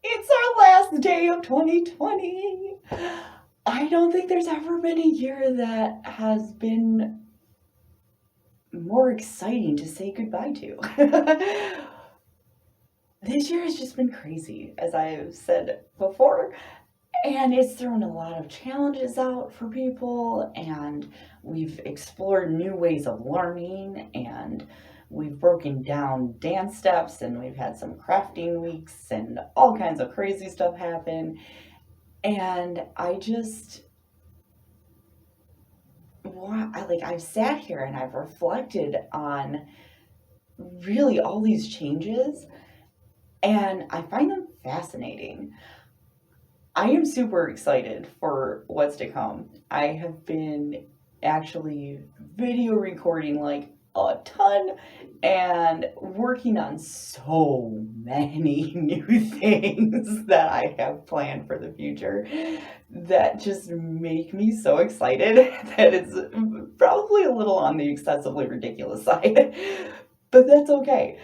It's our last day of 2020. I don't think there's ever been a year that has been more exciting to say goodbye to. This year has just been crazy, as I've said before, and it's thrown a lot of challenges out for people, and we've explored new ways of learning, and we've broken down dance steps, and we've had some crafting weeks, and all kinds of crazy stuff happen. And I've sat here and I've reflected on really all these changes, and I find them fascinating. I am super excited for what's to come. I have been actually video recording like a ton and working on so many new things that I have planned for the future that just make me so excited that it's probably a little on the excessively ridiculous side, but that's okay.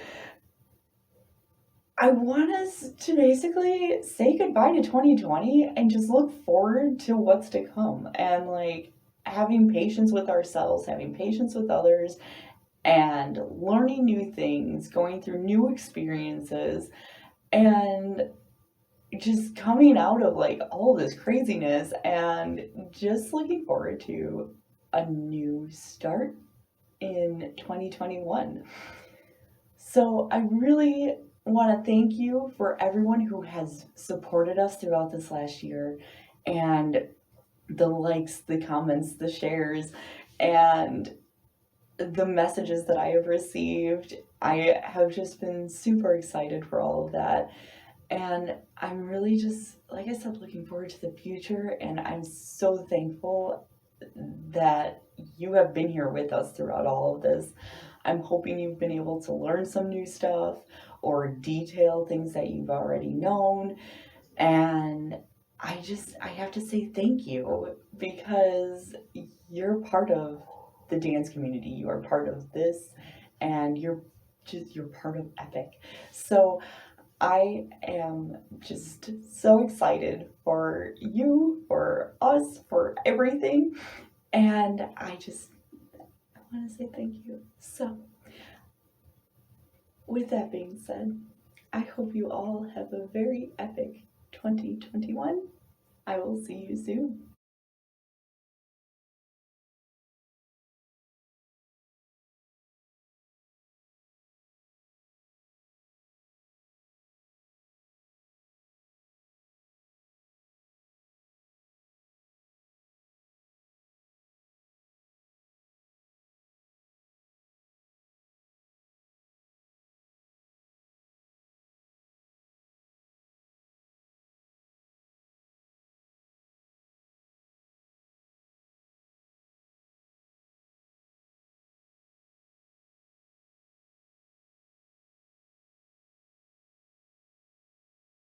I want us to basically say goodbye to 2020 and just look forward to what's to come, and like having patience with ourselves, having patience with others, and learning new things, going through new experiences, and just coming out of like all this craziness and just looking forward to a new start in 2021. So I really want to thank you for everyone who has supported us throughout this last year, and the likes, the comments, the shares, and the messages that I have received. I have just been super excited for all of that. And I'm really just, like I said, looking forward to the future. And I'm so thankful that you have been here with us throughout all of this. I'm hoping you've been able to learn some new stuff or detail things that you've already known. And I have to say thank you, because you're part of the dance community. You are part of this, and you're part of E.P.I.C. So I am just so excited for you, for us, for everything. And I want to say thank you. So, with that being said, I hope you all have a very epic 2021. I will see you soon.